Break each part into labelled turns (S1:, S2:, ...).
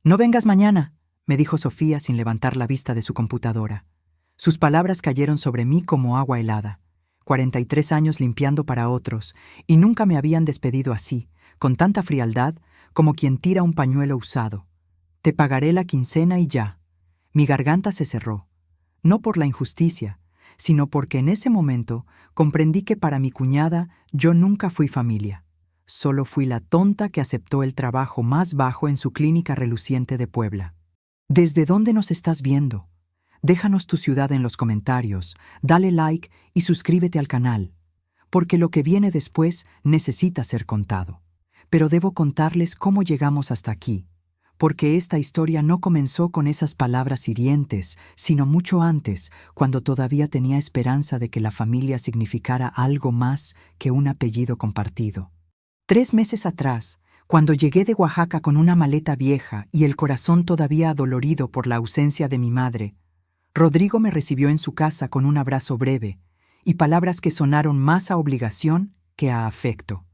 S1: No vengas mañana, me dijo Sofía sin levantar la vista de su computadora. Sus palabras cayeron sobre mí como agua helada. 43 años limpiando para otros, y nunca me habían despedido así, con tanta frialdad, como quien tira un pañuelo usado. Te pagaré la quincena y ya. Mi garganta se cerró. No por la injusticia, sino porque en ese momento comprendí que para mi cuñada yo nunca fui familia. Solo fui la tonta que aceptó el trabajo más bajo en su clínica reluciente de Puebla. ¿Desde dónde nos estás viendo? Déjanos tu ciudad en los comentarios, dale like y suscríbete al canal, porque lo que viene después necesita ser contado. Pero debo contarles cómo llegamos hasta aquí, porque esta historia no comenzó con esas palabras hirientes, sino mucho antes, cuando todavía tenía esperanza de que la familia significara algo más que un apellido compartido. 3 meses atrás, cuando llegué de Oaxaca con una maleta vieja y el corazón todavía adolorido por la ausencia de mi madre, Rodrigo me recibió en su casa con un abrazo breve y palabras que sonaron más a obligación que a afecto.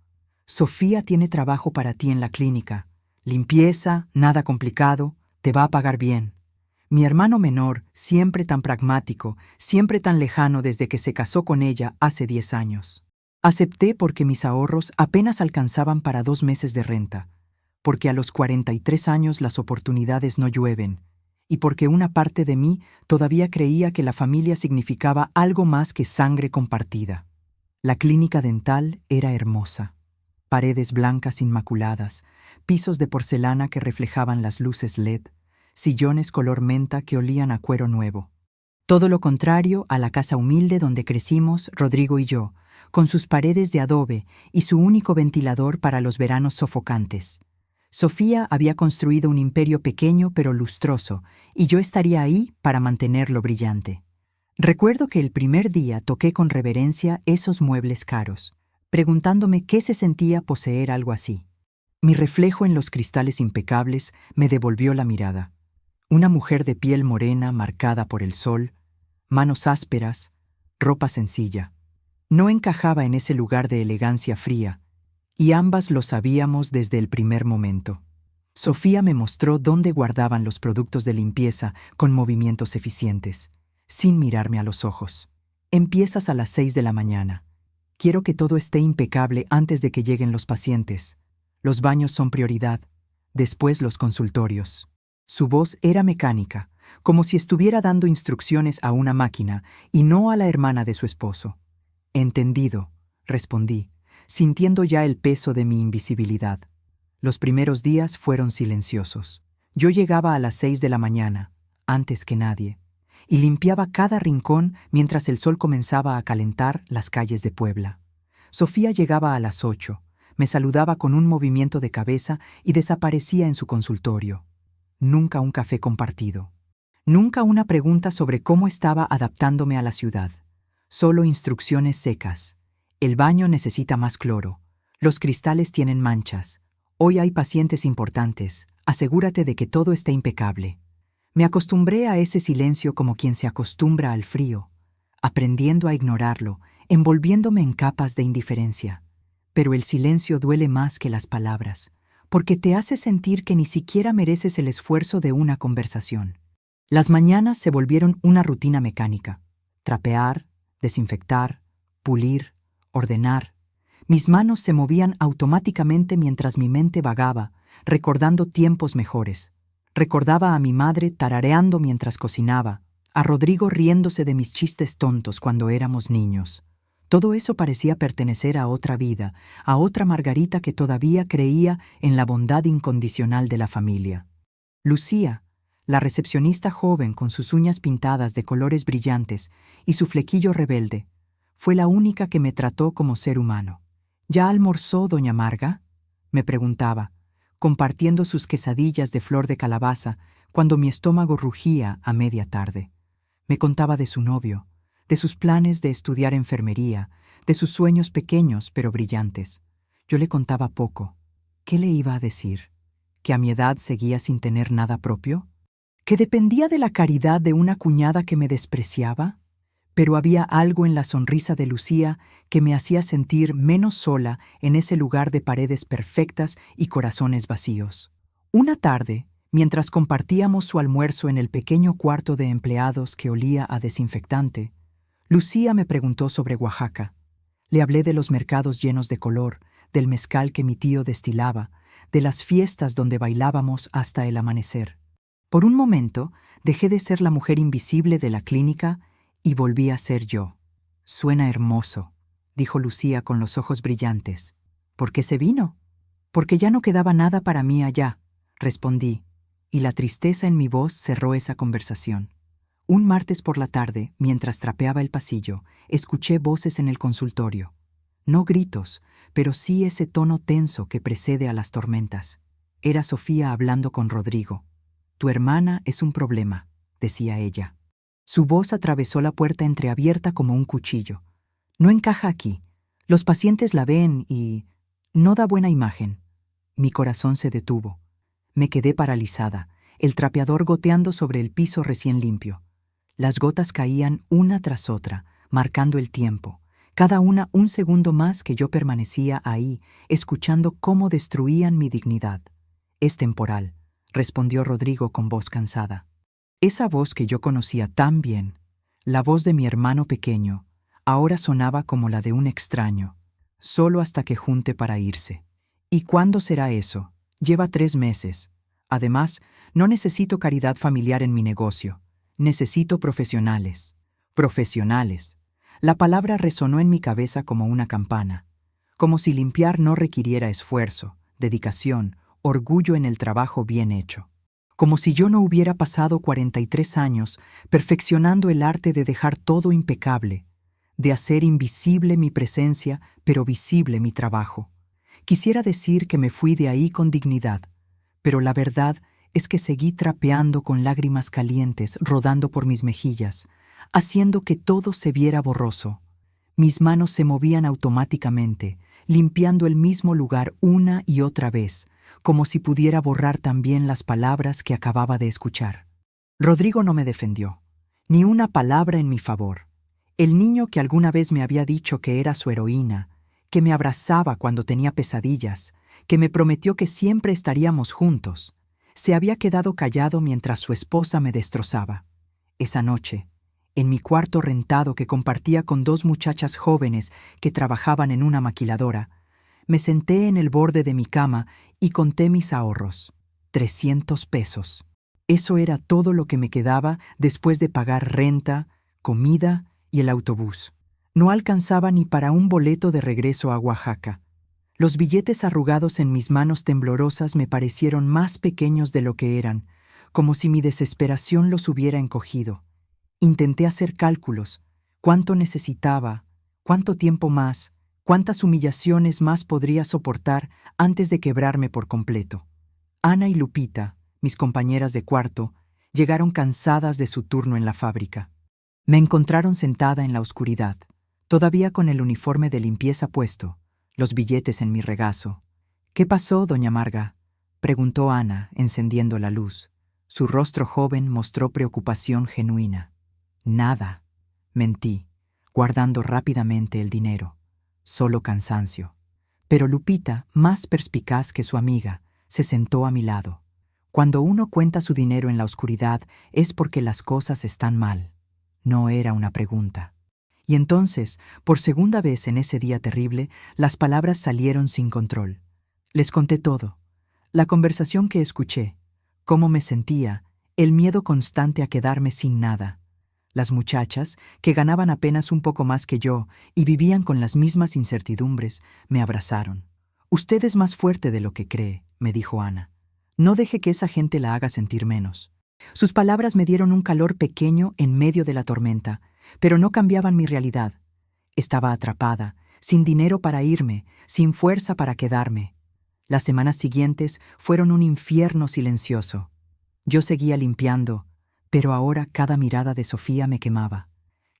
S1: Sofía tiene trabajo para ti en la clínica. Limpieza, nada complicado, te va a pagar bien. Mi hermano menor, siempre tan pragmático, siempre tan lejano desde que se casó con ella hace 10 años. Acepté porque mis ahorros apenas alcanzaban para 2 meses de renta, porque a los 43 años las oportunidades no llueven, y porque una parte de mí todavía creía que la familia significaba algo más que sangre compartida. La clínica dental era hermosa. Paredes blancas inmaculadas, pisos de porcelana que reflejaban las luces LED, sillones color menta que olían a cuero nuevo. Todo lo contrario a la casa humilde donde crecimos Rodrigo y yo, con sus paredes de adobe y su único ventilador para los veranos sofocantes. Sofía había construido un imperio pequeño pero lustroso, y yo estaría ahí para mantenerlo brillante. Recuerdo que el primer día toqué con reverencia esos muebles caros, preguntándome qué se sentía poseer algo así. Mi reflejo en los cristales impecables me devolvió la mirada. Una mujer de piel morena marcada por el sol, manos ásperas, ropa sencilla. No encajaba en ese lugar de elegancia fría, y ambas lo sabíamos desde el primer momento. Sofía me mostró dónde guardaban los productos de limpieza con movimientos eficientes, sin mirarme a los ojos. Empiezas a las 6 de la mañana. Quiero que todo esté impecable antes de que lleguen los pacientes. Los baños son prioridad, después los consultorios. Su voz era mecánica, como si estuviera dando instrucciones a una máquina y no a la hermana de su esposo. Entendido, respondí, sintiendo ya el peso de mi invisibilidad. Los primeros días fueron silenciosos. Yo llegaba a las 6 de la mañana, antes que nadie, y limpiaba cada rincón mientras el sol comenzaba a calentar las calles de Puebla. Sofía llegaba a las 8, me saludaba con un movimiento de cabeza y desaparecía en su consultorio. Nunca un café compartido. Nunca una pregunta sobre cómo estaba adaptándome a la ciudad. Solo instrucciones secas. El baño necesita más cloro. Los cristales tienen manchas. Hoy hay pacientes importantes. Asegúrate de que todo esté impecable. Me acostumbré a ese silencio como quien se acostumbra al frío, aprendiendo a ignorarlo, envolviéndome en capas de indiferencia. Pero el silencio duele más que las palabras, porque te hace sentir que ni siquiera mereces el esfuerzo de una conversación. Las mañanas se volvieron una rutina mecánica. Trapear, desinfectar, pulir, ordenar. Mis manos se movían automáticamente mientras mi mente vagaba, recordando tiempos mejores. Recordaba a mi madre tarareando mientras cocinaba, a Rodrigo riéndose de mis chistes tontos cuando éramos niños. Todo eso parecía pertenecer a otra vida, a otra Margarita que todavía creía en la bondad incondicional de la familia. Lucía, la recepcionista joven con sus uñas pintadas de colores brillantes y su flequillo rebelde, fue la única que me trató como ser humano. ¿Ya almorzó, doña Marga?, me preguntaba, compartiendo sus quesadillas de flor de calabaza cuando mi estómago rugía a media tarde. Me contaba de su novio, de sus planes de estudiar enfermería, de sus sueños pequeños pero brillantes. Yo le contaba poco. ¿Qué le iba a decir? ¿Que a mi edad seguía sin tener nada propio? ¿Que dependía de la caridad de una cuñada que me despreciaba? Pero había algo en la sonrisa de Lucía que me hacía sentir menos sola en ese lugar de paredes perfectas y corazones vacíos. Una tarde, Mientras compartíamos su almuerzo en el pequeño cuarto de empleados que olía a desinfectante, Lucía me preguntó sobre Oaxaca. Le hablé de los mercados llenos de color, del mezcal que mi tío destilaba, de las fiestas donde bailábamos hasta el amanecer. Por un momento, dejé de ser la mujer invisible de la clínica y volví a ser yo. «Suena hermoso», dijo Lucía con los ojos brillantes. «¿Por qué se vino?» «Porque ya no quedaba nada para mí allá», respondí, y la tristeza en mi voz cerró esa conversación. Un martes por la tarde, mientras trapeaba el pasillo, escuché voces en el consultorio. No gritos, pero sí ese tono tenso que precede a las tormentas. Era Sofía hablando con Rodrigo. «Tu hermana es un problema», decía ella. Su voz atravesó la puerta entreabierta como un cuchillo. «No encaja aquí. Los pacientes la ven y... no da buena imagen». Mi corazón se detuvo. Me quedé paralizada, el trapeador goteando sobre el piso recién limpio. Las gotas caían una tras otra, marcando el tiempo, cada una un segundo más que yo permanecía ahí, escuchando cómo destruían mi dignidad. «Es temporal», respondió Rodrigo con voz cansada. Esa voz que yo conocía tan bien, la voz de mi hermano pequeño, ahora sonaba como la de un extraño, solo hasta que junte para irse. «¿Y cuándo será eso? Lleva 3 meses. Además, no necesito caridad familiar en mi negocio. Necesito profesionales». Profesionales. La palabra resonó en mi cabeza como una campana, como si limpiar no requiriera esfuerzo, dedicación, orgullo en el trabajo bien hecho. Como si yo no hubiera pasado 43 años perfeccionando el arte de dejar todo impecable, de hacer invisible mi presencia, pero visible mi trabajo. Quisiera decir que me fui de ahí con dignidad, pero la verdad es que seguí trapeando con lágrimas calientes rodando por mis mejillas, haciendo que todo se viera borroso. Mis manos se movían automáticamente, limpiando el mismo lugar una y otra vez, como si pudiera borrar también las palabras que acababa de escuchar. Rodrigo no me defendió, ni una palabra en mi favor. El niño que alguna vez me había dicho que era su heroína, que me abrazaba cuando tenía pesadillas, que me prometió que siempre estaríamos juntos, se había quedado callado mientras su esposa me destrozaba. Esa noche, en mi cuarto rentado que compartía con 2 muchachas jóvenes que trabajaban en una maquiladora, me senté en el borde de mi cama y conté mis ahorros. 300 pesos. Eso era todo lo que me quedaba después de pagar renta, comida y el autobús. No alcanzaba ni para un boleto de regreso a Oaxaca. Los billetes arrugados en mis manos temblorosas me parecieron más pequeños de lo que eran, como si mi desesperación los hubiera encogido. Intenté hacer cálculos. ¿Cuánto necesitaba? ¿Cuánto tiempo más? ¿Cuántas humillaciones más podría soportar antes de quebrarme por completo? Ana y Lupita, mis compañeras de cuarto, llegaron cansadas de su turno en la fábrica. Me encontraron sentada en la oscuridad, todavía con el uniforme de limpieza puesto, los billetes en mi regazo. «¿Qué pasó, doña Marga?», preguntó Ana, encendiendo la luz. Su rostro joven mostró preocupación genuina. «Nada», mentí, guardando rápidamente el dinero. «Solo cansancio». Pero Lupita, más perspicaz que su amiga, se sentó a mi lado. Cuando uno cuenta su dinero en la oscuridad es porque las cosas están mal. No era una pregunta. Y entonces, por segunda vez en ese día terrible, las palabras salieron sin control. Les conté todo. La conversación que escuché, cómo me sentía, el miedo constante a quedarme sin nada. Las muchachas, que ganaban apenas un poco más que yo y vivían con las mismas incertidumbres, me abrazaron. «Usted es más fuerte de lo que cree», me dijo Ana. «No deje que esa gente la haga sentir menos». Sus palabras me dieron un calor pequeño en medio de la tormenta, pero no cambiaban mi realidad. Estaba atrapada, sin dinero para irme, sin fuerza para quedarme. Las semanas siguientes fueron un infierno silencioso. Yo seguía limpiando, pero ahora cada mirada de Sofía me quemaba.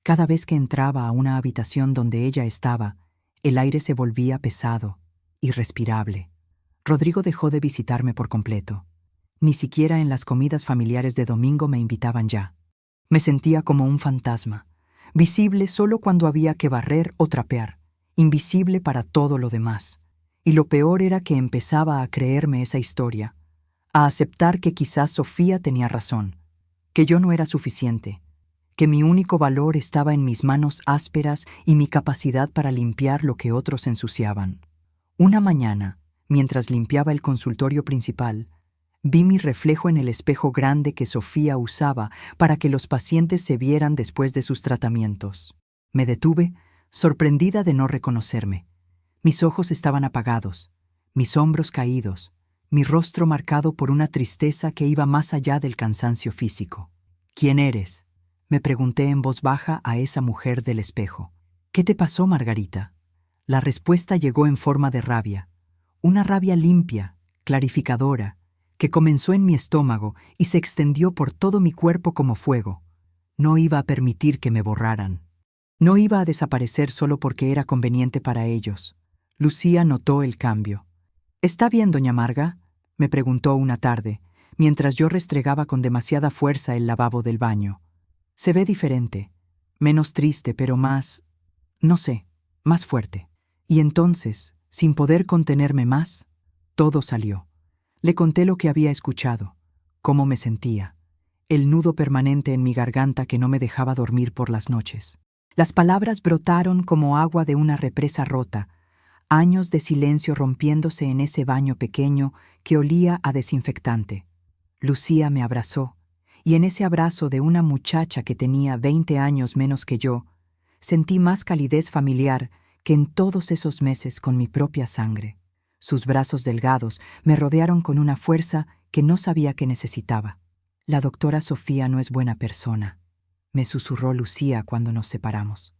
S1: Cada vez que entraba a una habitación donde ella estaba, el aire se volvía pesado, irrespirable. Rodrigo dejó de visitarme por completo. Ni siquiera en las comidas familiares de domingo me invitaban ya. Me sentía como un fantasma, visible solo cuando había que barrer o trapear, invisible para todo lo demás. Y lo peor era que empezaba a creerme esa historia, a aceptar que quizás Sofía tenía razón, que yo no era suficiente, que mi único valor estaba en mis manos ásperas y mi capacidad para limpiar lo que otros ensuciaban. Una mañana, mientras limpiaba el consultorio principal, vi mi reflejo en el espejo grande que Sofía usaba para que los pacientes se vieran después de sus tratamientos. Me detuve, sorprendida de no reconocerme. Mis ojos estaban apagados, mis hombros caídos, mi rostro marcado por una tristeza que iba más allá del cansancio físico. «¿Quién eres?», me pregunté en voz baja a esa mujer del espejo. «¿Qué te pasó, Margarita?». La respuesta llegó en forma de rabia, una rabia limpia, clarificadora, que comenzó en mi estómago y se extendió por todo mi cuerpo como fuego. No iba a permitir que me borraran. No iba a desaparecer solo porque era conveniente para ellos. Lucía notó el cambio. «¿Está bien, doña Marga?», me preguntó una tarde, mientras yo restregaba con demasiada fuerza el lavabo del baño. «Se ve diferente, menos triste, pero más, no sé, más fuerte». Y entonces, sin poder contenerme más, todo salió. Le conté lo que había escuchado, cómo me sentía, el nudo permanente en mi garganta que no me dejaba dormir por las noches. Las palabras brotaron como agua de una represa rota, años de silencio rompiéndose en ese baño pequeño que olía a desinfectante. Lucía me abrazó, y en ese abrazo de una muchacha que tenía 20 años menos que yo, sentí más calidez familiar que en todos esos meses con mi propia sangre. Sus brazos delgados me rodearon con una fuerza que no sabía que necesitaba. «La doctora Sofía no es buena persona», me susurró Lucía cuando nos separamos.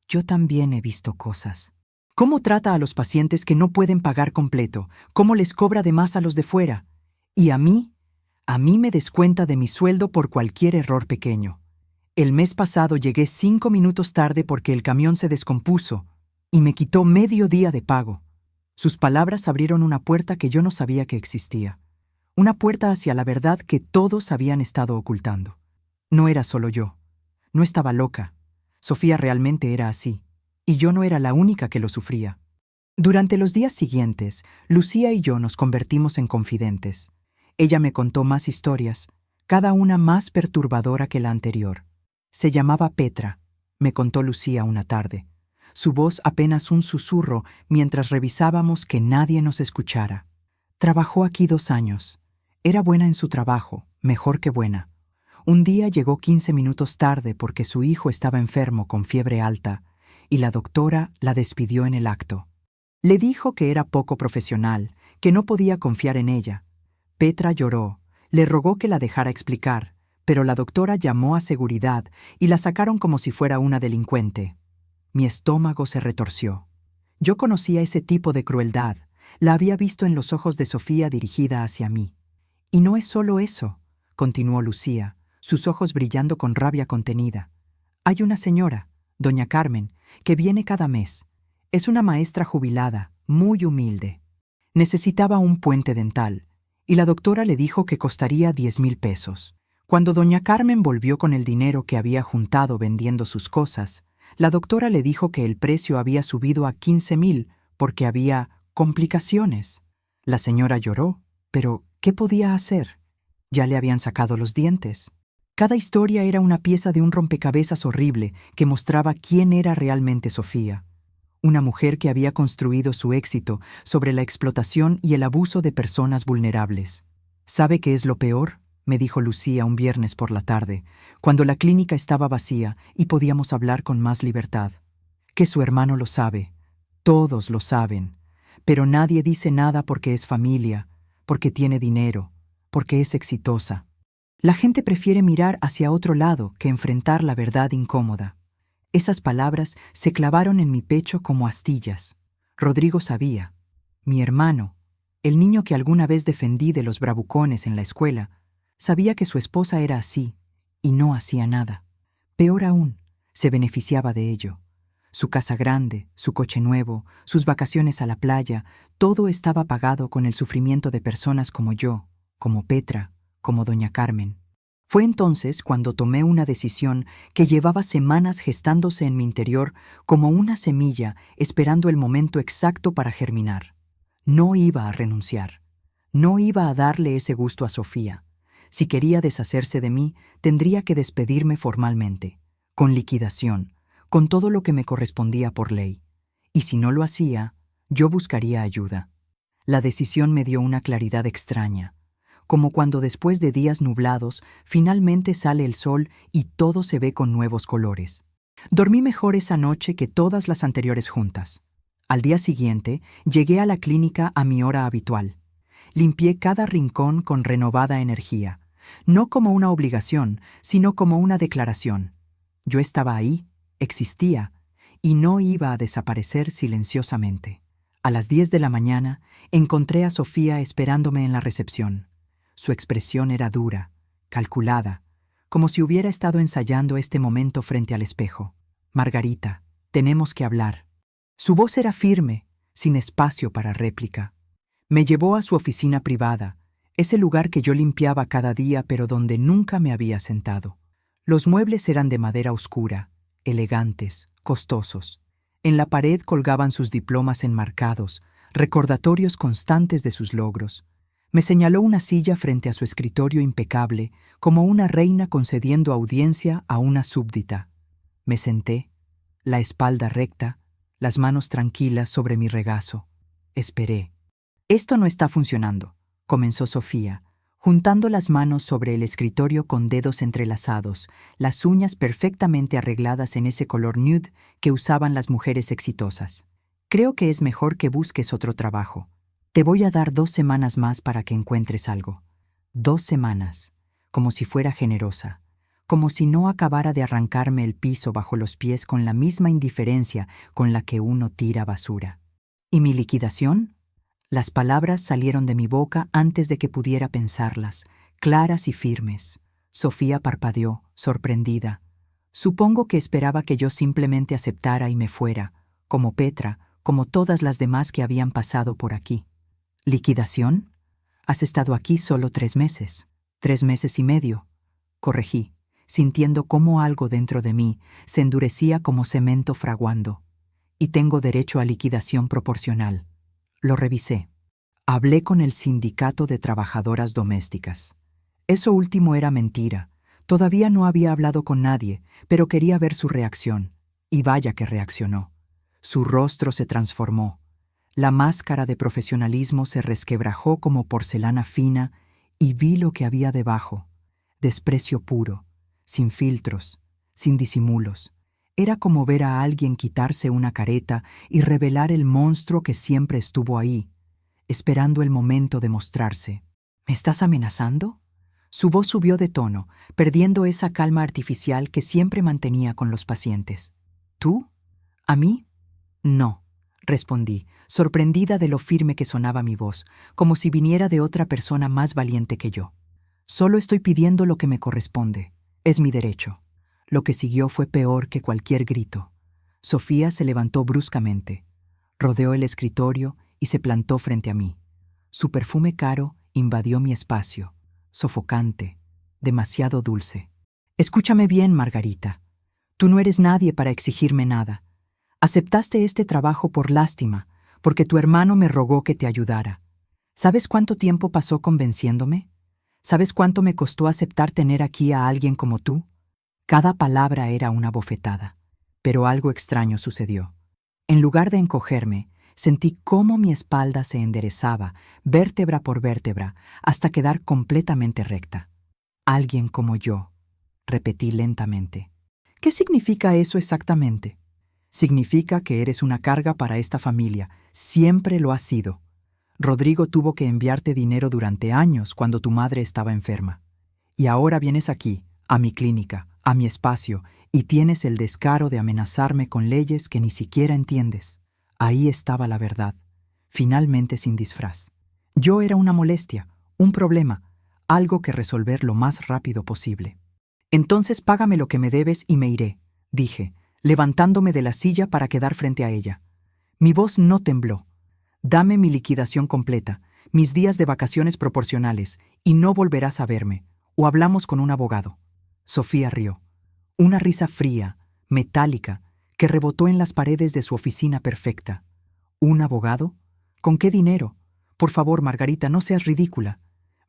S1: «Yo también he visto cosas. ¿Cómo trata a los pacientes que no pueden pagar completo? ¿Cómo les cobra de más a los de fuera? Y a mí me descuenta de mi sueldo por cualquier error pequeño. El mes pasado llegué 5 minutos tarde porque el camión se descompuso y me quitó medio día de pago». Sus palabras abrieron una puerta que yo no sabía que existía. Una puerta hacia la verdad que todos habían estado ocultando. No era solo yo. No estaba loca. Sofía realmente era así. Y yo no era la única que lo sufría. Durante los días siguientes, Lucía y yo nos convertimos en confidentes. Ella me contó más historias, cada una más perturbadora que la anterior. Se llamaba Petra, me contó Lucía una tarde. Su voz apenas un susurro mientras revisábamos que nadie nos escuchara. Trabajó aquí 2 años. Era buena en su trabajo, mejor que buena. Un día llegó 15 minutos tarde porque su hijo estaba enfermo con fiebre alta y la doctora la despidió en el acto. Le dijo que era poco profesional, que no podía confiar en ella. Petra lloró, le rogó que la dejara explicar, pero la doctora llamó a seguridad y la sacaron como si fuera una delincuente. Mi estómago se retorció. Yo conocía ese tipo de crueldad, la había visto en los ojos de Sofía dirigida hacia mí. «Y no es solo eso», continuó Lucía, sus ojos brillando con rabia contenida. «Hay una señora, doña Carmen, que viene cada mes. Es una maestra jubilada, muy humilde. Necesitaba un puente dental, y la doctora le dijo que costaría 10,000 pesos. Cuando doña Carmen volvió con el dinero que había juntado vendiendo sus cosas, la doctora le dijo que el precio había subido a 15,000 porque había complicaciones. La señora lloró, pero ¿qué podía hacer? Ya le habían sacado los dientes. Cada historia era una pieza de un rompecabezas horrible que mostraba quién era realmente Sofía. Una mujer que había construido su éxito sobre la explotación y el abuso de personas vulnerables. «¿Sabe qué es lo peor?», me dijo Lucía un viernes por la tarde, cuando la clínica estaba vacía y podíamos hablar con más libertad. «Que su hermano lo sabe. Todos lo saben. Pero nadie dice nada porque es familia, porque tiene dinero, porque es exitosa. La gente prefiere mirar hacia otro lado que enfrentar la verdad incómoda». Esas palabras se clavaron en mi pecho como astillas. Rodrigo sabía. Mi hermano, el niño que alguna vez defendí de los bravucones en la escuela, sabía que su esposa era así y no hacía nada. Peor aún, se beneficiaba de ello. Su casa grande, su coche nuevo, sus vacaciones a la playa, todo estaba pagado con el sufrimiento de personas como yo, como Petra, como doña Carmen. Fue entonces cuando tomé una decisión que llevaba semanas gestándose en mi interior como una semilla esperando el momento exacto para germinar. No iba a renunciar. No iba a darle ese gusto a Sofía. Si quería deshacerse de mí, tendría que despedirme formalmente, con liquidación, con todo lo que me correspondía por ley. Y si no lo hacía, yo buscaría ayuda. La decisión me dio una claridad extraña, como cuando después de días nublados finalmente sale el sol y todo se ve con nuevos colores. Dormí mejor esa noche que todas las anteriores juntas. Al día siguiente, llegué a la clínica a mi hora habitual. Limpié cada rincón con renovada energía, no como una obligación, sino como una declaración. Yo estaba ahí, existía, y no iba a desaparecer silenciosamente. A las 10 de la mañana, encontré a Sofía esperándome en la recepción. Su expresión era dura, calculada, como si hubiera estado ensayando este momento frente al espejo. «Margarita, tenemos que hablar». Su voz era firme, sin espacio para réplica. Me llevó a su oficina privada, ese lugar que yo limpiaba cada día pero donde nunca me había sentado. Los muebles eran de madera oscura, elegantes, costosos. En la pared colgaban sus diplomas enmarcados, recordatorios constantes de sus logros. Me señaló una silla frente a su escritorio impecable, como una reina concediendo audiencia a una súbdita. Me senté, la espalda recta, las manos tranquilas sobre mi regazo. Esperé. «Esto no está funcionando», comenzó Sofía, juntando las manos sobre el escritorio con dedos entrelazados, las uñas perfectamente arregladas en ese color nude que usaban las mujeres exitosas. «Creo que es mejor que busques otro trabajo. Te voy a dar 2 semanas más para que encuentres algo». 2 semanas, como si fuera generosa, como si no acabara de arrancarme el piso bajo los pies con la misma indiferencia con la que uno tira basura. ¿Y mi liquidación? Las palabras salieron de mi boca antes de que pudiera pensarlas, claras y firmes. Sofía parpadeó, sorprendida. Supongo que esperaba que yo simplemente aceptara y me fuera, como Petra, como todas las demás que habían pasado por aquí. ¿Liquidación? Has estado aquí solo 3 meses. 3 meses y medio. Corregí, sintiendo cómo algo dentro de mí se endurecía como cemento fraguando. Y tengo derecho a liquidación proporcional. Lo revisé. Hablé con el sindicato de trabajadoras domésticas. Eso último era mentira. Todavía no había hablado con nadie, pero quería ver su reacción. Y vaya que reaccionó. Su rostro se transformó. La máscara de profesionalismo se resquebrajó como porcelana fina y vi lo que había debajo. Desprecio puro, sin filtros, sin disimulos. Era como ver a alguien quitarse una careta y revelar el monstruo que siempre estuvo ahí, esperando el momento de mostrarse. ¿Me estás amenazando? Su voz subió de tono, perdiendo esa calma artificial que siempre mantenía con los pacientes. ¿Tú? ¿A mí? No, respondí, sorprendida de lo firme que sonaba mi voz, como si viniera de otra persona más valiente que yo. Solo estoy pidiendo lo que me corresponde. Es mi derecho. Lo que siguió fue peor que cualquier grito. Sofía se levantó bruscamente, rodeó el escritorio y se plantó frente a mí. Su perfume caro invadió mi espacio, sofocante, demasiado dulce. «Escúchame bien, Margarita. Tú no eres nadie para exigirme nada. Aceptaste este trabajo por lástima, porque tu hermano me rogó que te ayudara. ¿Sabes cuánto tiempo pasó convenciéndome? ¿Sabes cuánto me costó aceptar tener aquí a alguien como tú?» Cada palabra era una bofetada, pero algo extraño sucedió. En lugar de encogerme, sentí cómo mi espalda se enderezaba, vértebra por vértebra, hasta quedar completamente recta. «Alguien como yo», repetí lentamente. «¿Qué significa eso exactamente?» «Significa que eres una carga para esta familia. Siempre lo has sido. Rodrigo tuvo que enviarte dinero durante años cuando tu madre estaba enferma. Y ahora vienes aquí, a mi clínica, a mi espacio, y tienes el descaro de amenazarme con leyes que ni siquiera entiendes». Ahí estaba la verdad, finalmente sin disfraz. Yo era una molestia, un problema, algo que resolver lo más rápido posible. «Entonces págame lo que me debes y me iré», dije, levantándome de la silla para quedar frente a ella. Mi voz no tembló. «Dame mi liquidación completa, mis días de vacaciones proporcionales, y no volverás a verme, o hablamos con un abogado». Sofía rió. Una risa fría, metálica, que rebotó en las paredes de su oficina perfecta. ¿Un abogado? ¿Con qué dinero? Por favor, Margarita, no seas ridícula.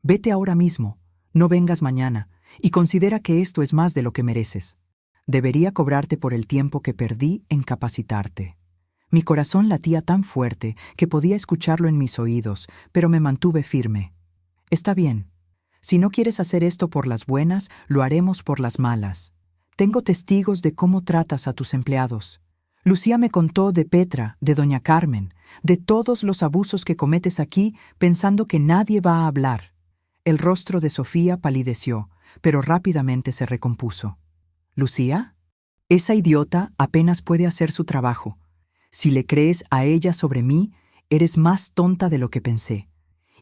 S1: Vete ahora mismo, no vengas mañana, y considera que esto es más de lo que mereces. Debería cobrarte por el tiempo que perdí en capacitarte. Mi corazón latía tan fuerte que podía escucharlo en mis oídos, pero me mantuve firme. Está bien. Si no quieres hacer esto por las buenas, lo haremos por las malas. Tengo testigos de cómo tratas a tus empleados. Lucía me contó de Petra, de doña Carmen, de todos los abusos que cometes aquí pensando que nadie va a hablar. El rostro de Sofía palideció, pero rápidamente se recompuso. ¿Lucía? Esa idiota apenas puede hacer su trabajo. Si le crees a ella sobre mí, eres más tonta de lo que pensé.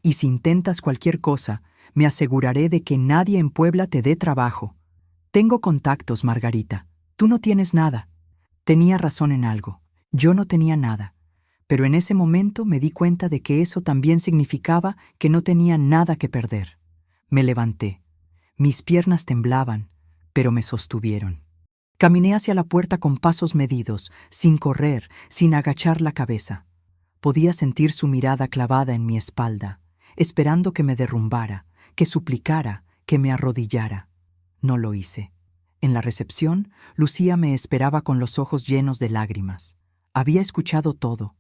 S1: Y si intentas cualquier cosa, me aseguraré de que nadie en Puebla te dé trabajo. Tengo contactos, Margarita. Tú no tienes nada. Tenía razón en algo. Yo no tenía nada. Pero en ese momento me di cuenta de que eso también significaba que no tenía nada que perder. Me levanté. Mis piernas temblaban, pero me sostuvieron. Caminé hacia la puerta con pasos medidos, sin correr, sin agachar la cabeza. Podía sentir su mirada clavada en mi espalda, esperando que me derrumbara, que suplicara, que me arrodillara. No lo hice. En la recepción, Lucía me esperaba con los ojos llenos de lágrimas. Había escuchado todo.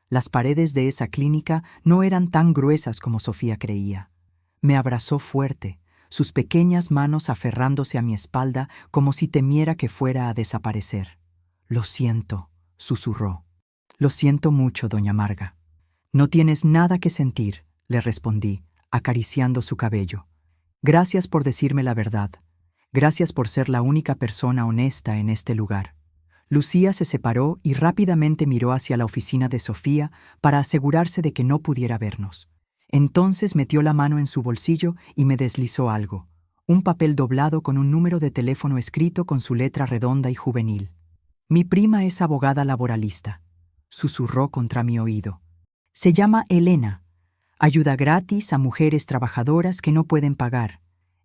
S1: Las paredes de esa clínica no eran tan gruesas como Sofía creía. Me abrazó fuerte, sus pequeñas manos aferrándose a mi espalda como si temiera que fuera a desaparecer. «Lo siento», susurró. «Lo siento mucho, doña Marga». «No tienes nada que sentir», le respondí, acariciando su cabello. «Gracias por decirme la verdad. Gracias por ser la única persona honesta en este lugar». Lucía se separó y rápidamente miró hacia la oficina de Sofía para asegurarse de que no pudiera vernos. Entonces metió la mano en su bolsillo y me deslizó algo, un papel doblado con un número de teléfono escrito con su letra redonda y juvenil. «Mi prima es abogada laboralista», susurró contra mi oído. «Se llama Elena. Ayuda gratis a mujeres trabajadoras que no pueden pagar.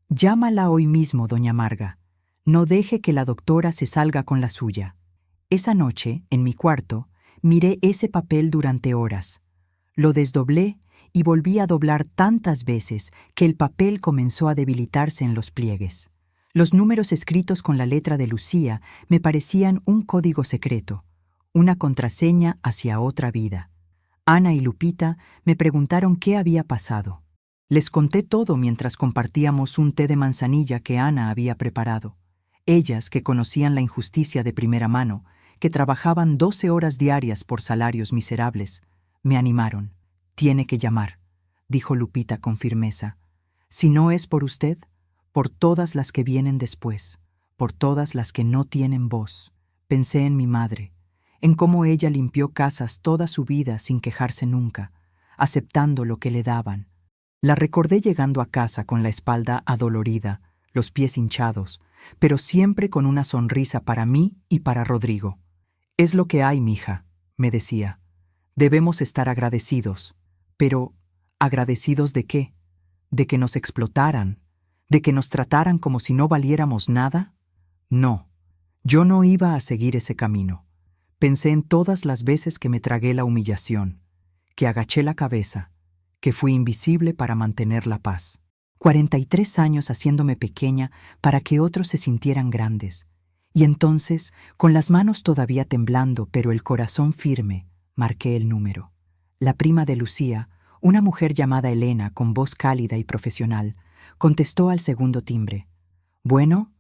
S1: Llámala hoy mismo, doña Marga. No deje que la doctora se salga con la suya». Esa noche, en mi cuarto, miré ese papel durante horas. Lo desdoblé y volví a doblar tantas veces que el papel comenzó a debilitarse en los pliegues. Los números escritos con la letra de Lucía me parecían un código secreto, una contraseña hacia otra vida. Ana y Lupita me preguntaron qué había pasado. Les conté todo mientras compartíamos un té de manzanilla que Ana había preparado. Ellas, que conocían la injusticia de primera mano, que trabajaban 12 horas diarias por salarios miserables, me animaron. «Tiene que llamar», dijo Lupita con firmeza. «Si no es por usted, por todas las que vienen después, por todas las que no tienen voz». Pensé en mi madre, en cómo ella limpió casas toda su vida sin quejarse nunca, aceptando lo que le daban. La recordé llegando a casa con la espalda adolorida, los pies hinchados, pero siempre con una sonrisa para mí y para Rodrigo. «Es lo que hay, mija», me decía. «Debemos estar agradecidos». Pero, ¿agradecidos de qué? ¿De que nos explotaran? ¿De que nos trataran como si no valiéramos nada? No, yo no iba a seguir ese camino. Pensé en todas las veces que me tragué la humillación, que agaché la cabeza, que fui invisible para mantener la paz. 43 años haciéndome pequeña para que otros se sintieran grandes. Y entonces, con las manos todavía temblando, pero el corazón firme, marqué el número. La prima de Lucía, una mujer llamada Elena, con voz cálida y profesional, contestó al segundo timbre. «Bueno,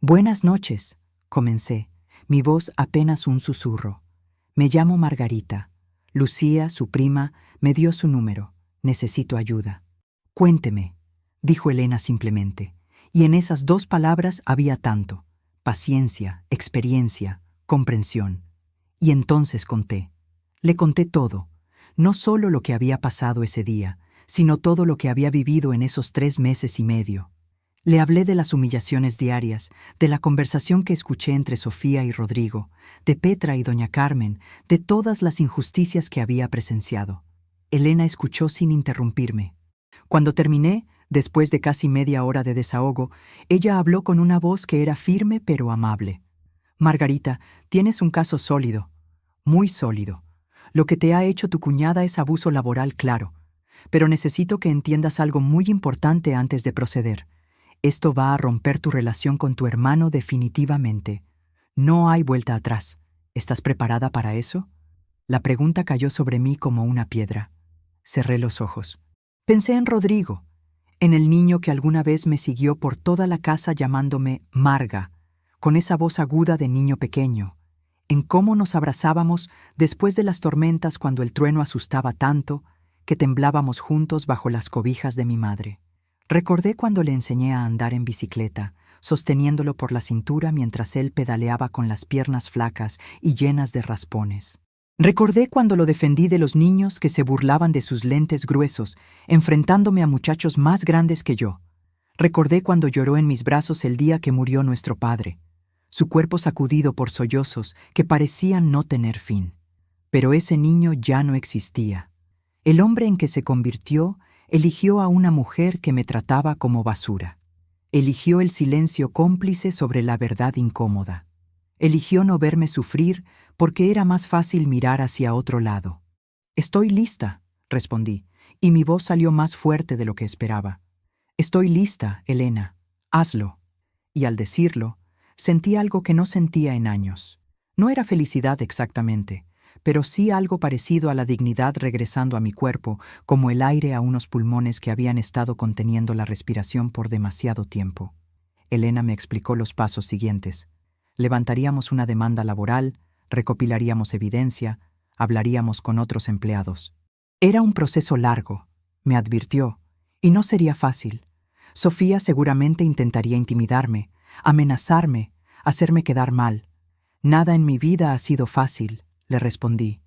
S1: buenas noches», comencé, mi voz apenas un susurro. «Me llamo Margarita. Lucía, su prima, me dio su número. Necesito ayuda». «Cuénteme», dijo Elena simplemente, y en esas 2 palabras había tanto: paciencia, experiencia, comprensión. Y entonces conté. Le conté todo. No solo lo que había pasado ese día, sino todo lo que había vivido en esos 3 meses y medio. Le hablé de las humillaciones diarias, de la conversación que escuché entre Sofía y Rodrigo, de Petra y doña Carmen, de todas las injusticias que había presenciado. Elena escuchó sin interrumpirme. Cuando terminé, después de casi media hora de desahogo, ella habló con una voz que era firme pero amable. «Margarita, tienes un caso sólido, muy sólido. Lo que te ha hecho tu cuñada es abuso laboral, claro. pero necesito que entiendas algo muy importante antes de proceder. Esto va a romper tu relación con tu hermano definitivamente. No hay vuelta atrás. ¿Estás preparada para eso? La pregunta cayó sobre mí como una piedra. Cerré los ojos. Pensé en Rodrigo, en el niño que alguna vez me siguió por toda la casa llamándome Marga, con esa voz aguda de niño pequeño, en cómo nos abrazábamos después de las tormentas cuando el trueno asustaba tanto que temblábamos juntos bajo las cobijas de mi madre. Recordé cuando le enseñé a andar en bicicleta, sosteniéndolo por la cintura mientras él pedaleaba con las piernas flacas y llenas de raspones. Recordé cuando lo defendí de los niños que se burlaban de sus lentes gruesos, enfrentándome a muchachos más grandes que yo. Recordé cuando lloró en mis brazos el día que murió nuestro padre, su cuerpo sacudido por sollozos que parecían no tener fin. Pero ese niño ya no existía. El hombre en que se convirtió eligió a una mujer que me trataba como basura. Eligió el silencio cómplice sobre la verdad incómoda. Eligió no verme sufrir porque era más fácil mirar hacia otro lado. «Estoy lista», respondí, y mi voz salió más fuerte de lo que esperaba. «Estoy lista, Elena. Hazlo». Y al decirlo, sentí algo que no sentía en años. No era felicidad exactamente, pero sí algo parecido a la dignidad regresando a mi cuerpo, como el aire a unos pulmones que habían estado conteniendo la respiración por demasiado tiempo. Elena me explicó los pasos siguientes. Levantaríamos una demanda laboral, recopilaríamos evidencia, hablaríamos con otros empleados. Era un proceso largo, me advirtió, y no sería fácil. Sofía seguramente intentaría intimidarme, amenazarme, hacerme quedar mal. Nada en mi vida ha sido fácil, le respondí.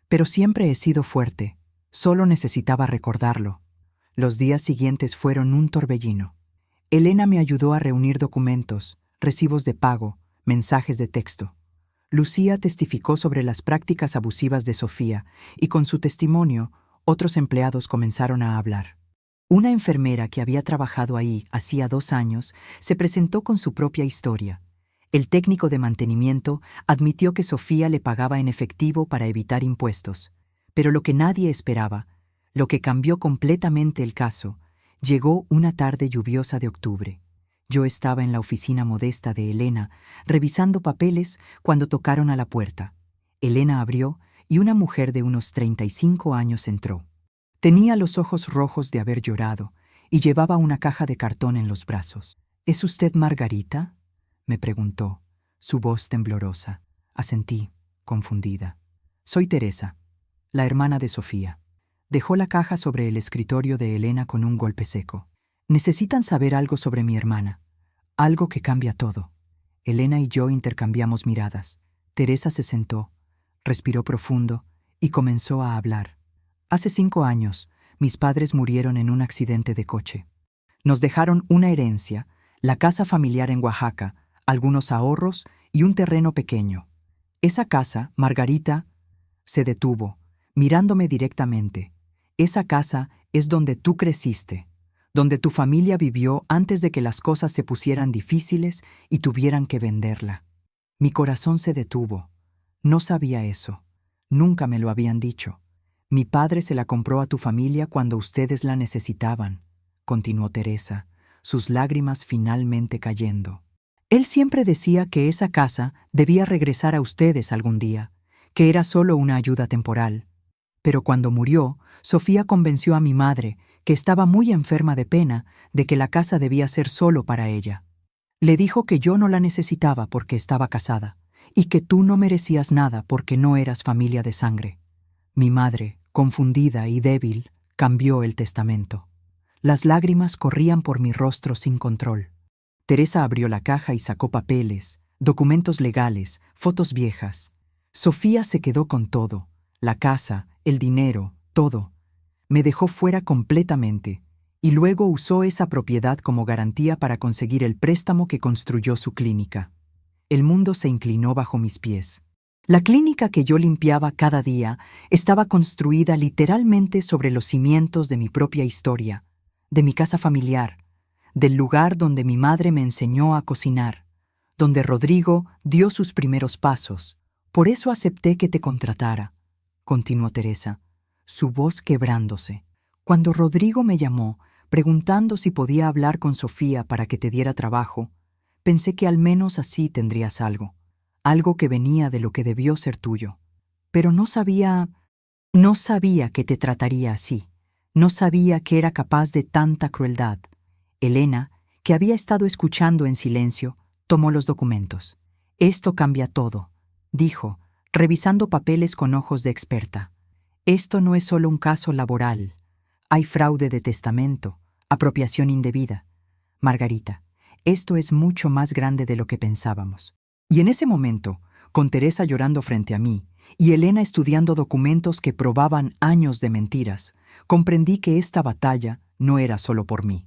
S1: Pero siempre he sido fuerte, solo necesitaba recordarlo. Los días siguientes fueron un torbellino. Elena me ayudó a reunir documentos, recibos de pago, mensajes de texto. Lucía testificó sobre las prácticas abusivas de Sofía y con su testimonio, otros empleados comenzaron a hablar. Una enfermera que había trabajado ahí hacía 2 años se presentó con su propia historia. El técnico de mantenimiento admitió que Sofía le pagaba en efectivo para evitar impuestos, pero lo que nadie esperaba, lo que cambió completamente el caso, llegó una tarde lluviosa de octubre. Yo estaba en la oficina modesta de Elena, revisando papeles cuando tocaron a la puerta. Elena abrió y una mujer de unos 35 años entró. Tenía los ojos rojos de haber llorado y llevaba una caja de cartón en los brazos. «¿Es usted Margarita?», me preguntó, su voz temblorosa. Asentí, confundida. «Soy Teresa, la hermana de Sofía». Dejó la caja sobre el escritorio de Elena con un golpe seco. «Necesitan saber algo sobre mi hermana. Algo que cambia todo». Elena y yo intercambiamos miradas. Teresa se sentó, respiró profundo y comenzó a hablar. «Hace 5 años, mis padres murieron en un accidente de coche. Nos dejaron una herencia, la casa familiar en Oaxaca, algunos ahorros y un terreno pequeño. Esa casa, Margarita», se detuvo, mirándome directamente. «Esa casa es donde tú creciste, donde tu familia vivió antes de que las cosas se pusieran difíciles y tuvieran que venderla». Mi corazón se detuvo. No sabía eso. Nunca me lo habían dicho. «Mi padre se la compró a tu familia cuando ustedes la necesitaban», continuó Teresa, sus lágrimas finalmente cayendo. «Él siempre decía que esa casa debía regresar a ustedes algún día, que era solo una ayuda temporal. Pero cuando murió, Sofía convenció a mi madre, que estaba muy enferma de pena, de que la casa debía ser solo para ella. Le dijo que yo no la necesitaba porque estaba casada, y que tú no merecías nada porque no eras familia de sangre». Mi madre, confundida y débil, cambió el testamento. Las lágrimas corrían por mi rostro sin control. Teresa abrió la caja y sacó papeles, documentos legales, fotos viejas. Sofía se quedó con todo, la casa, el dinero, todo. Me dejó fuera completamente, y luego usó esa propiedad como garantía para conseguir el préstamo que construyó su clínica. El mundo se inclinó bajo mis pies. La clínica que yo limpiaba cada día estaba construida literalmente sobre los cimientos de mi propia historia, de mi casa familiar, del lugar donde mi madre me enseñó a cocinar, donde Rodrigo dio sus primeros pasos. «Por eso acepté que te contratara», continuó Teresa, su voz quebrándose. Cuando Rodrigo me llamó, preguntando si podía hablar con Sofía para que te diera trabajo, pensé que al menos así tendrías algo que venía de lo que debió ser tuyo. Pero no sabía que te trataría así. No sabía que era capaz de tanta crueldad. Elena, que había estado escuchando en silencio, tomó los documentos. Esto cambia todo, dijo, revisando papeles con ojos de experta. Esto no es solo un caso laboral. Hay fraude de testamento, apropiación indebida. Margarita, esto es mucho más grande de lo que pensábamos. Y en ese momento, con Teresa llorando frente a mí y Elena estudiando documentos que probaban años de mentiras, comprendí que esta batalla no era solo por mí.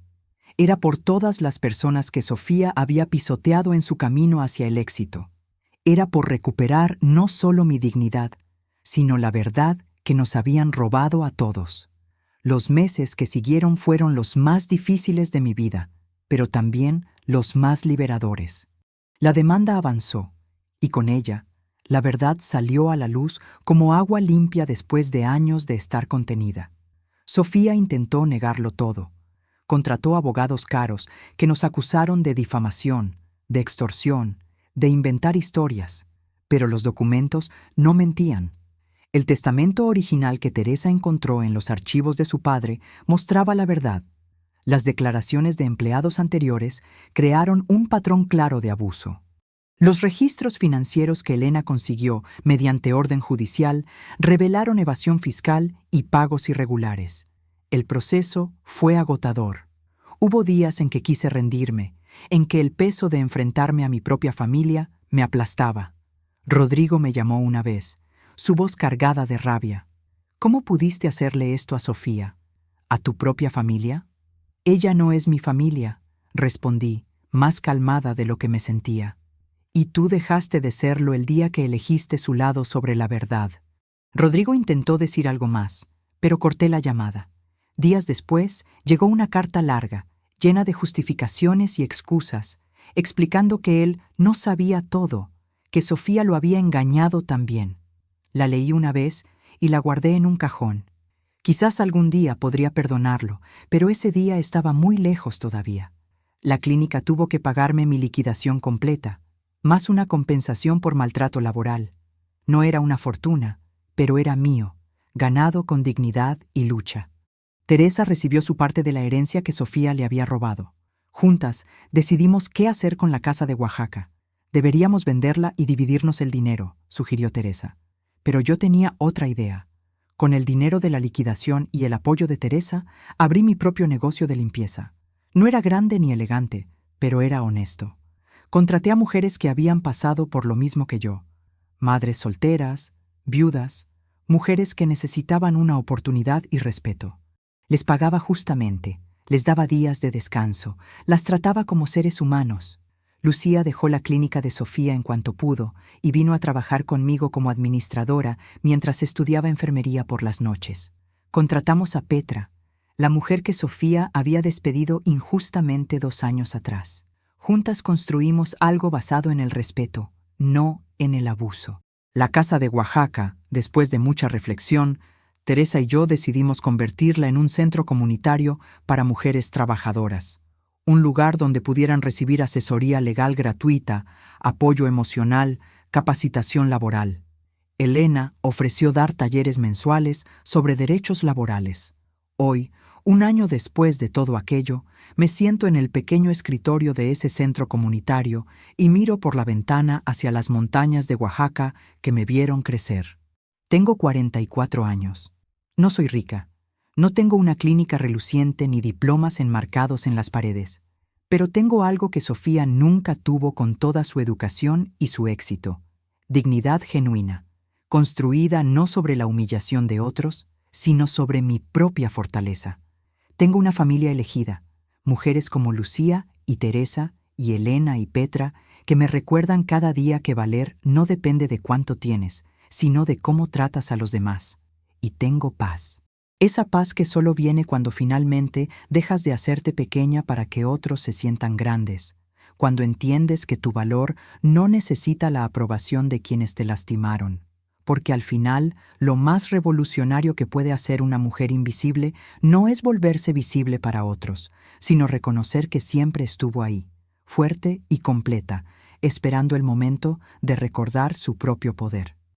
S1: Era por todas las personas que Sofía había pisoteado en su camino hacia el éxito. Era por recuperar no solo mi dignidad, sino la verdad que nos habían robado a todos. Los meses que siguieron fueron los más difíciles de mi vida, pero también los más liberadores. La demanda avanzó, y con ella, la verdad salió a la luz como agua limpia después de años de estar contenida. Sofía intentó negarlo todo. Contrató abogados caros que nos acusaron de difamación, de extorsión, de inventar historias, pero los documentos no mentían. El testamento original que Teresa encontró en los archivos de su padre mostraba la verdad. Las declaraciones de empleados anteriores crearon un patrón claro de abuso. Los registros financieros que Elena consiguió mediante orden judicial revelaron evasión fiscal y pagos irregulares. El proceso fue agotador. Hubo días en que quise rendirme, en que el peso de enfrentarme a mi propia familia me aplastaba. Rodrigo me llamó una vez, su voz cargada de rabia. ¿Cómo pudiste hacerle esto a Sofía? ¿A tu propia familia? Ella no es mi familia, respondí, más calmada de lo que me sentía. Y tú dejaste de serlo el día que elegiste su lado sobre la verdad. Rodrigo intentó decir algo más, pero corté la llamada. Días después, llegó una carta larga, llena de justificaciones y excusas, explicando que él no sabía todo, que Sofía lo había engañado también. La leí una vez y la guardé en un cajón. Quizás algún día podría perdonarlo, pero ese día estaba muy lejos todavía. La clínica tuvo que pagarme mi liquidación completa, más una compensación por maltrato laboral. No era una fortuna, pero era mío, ganado con dignidad y lucha. Teresa recibió su parte de la herencia que Sofía le había robado. Juntas, decidimos qué hacer con la casa de Oaxaca. Deberíamos venderla y dividirnos el dinero, sugirió Teresa. Pero yo tenía otra idea. Con el dinero de la liquidación y el apoyo de Teresa, abrí mi propio negocio de limpieza. No era grande ni elegante, pero era honesto. Contraté a mujeres que habían pasado por lo mismo que yo. Madres solteras, viudas, mujeres que necesitaban una oportunidad y respeto. Les pagaba justamente, les daba días de descanso, las trataba como seres humanos. Lucía dejó la clínica de Sofía en cuanto pudo y vino a trabajar conmigo como administradora mientras estudiaba enfermería por las noches. Contratamos a Petra, la mujer que Sofía había despedido injustamente 2 años atrás. Juntas construimos algo basado en el respeto, no en el abuso. La casa de Oaxaca, después de mucha reflexión, Teresa y yo decidimos convertirla en un centro comunitario para mujeres trabajadoras. Un lugar donde pudieran recibir asesoría legal gratuita, apoyo emocional, capacitación laboral. Elena ofreció dar talleres mensuales sobre derechos laborales. Hoy, 1 año después de todo aquello, me siento en el pequeño escritorio de ese centro comunitario y miro por la ventana hacia las montañas de Oaxaca que me vieron crecer. Tengo 44 años. No soy rica. No tengo una clínica reluciente ni diplomas enmarcados en las paredes. Pero tengo algo que Sofía nunca tuvo con toda su educación y su éxito. Dignidad genuina, construida no sobre la humillación de otros, sino sobre mi propia fortaleza. Tengo una familia elegida, mujeres como Lucía y Teresa y Elena y Petra, que me recuerdan cada día que valer no depende de cuánto tienes, sino de cómo tratas a los demás. Y tengo paz. Esa paz que solo viene cuando finalmente dejas de hacerte pequeña para que otros se sientan grandes, cuando entiendes que tu valor no necesita la aprobación de quienes te lastimaron, porque al final, lo más revolucionario que puede hacer una mujer invisible no es volverse visible para otros, sino reconocer que siempre estuvo ahí, fuerte y completa, esperando el momento de recordar su propio poder.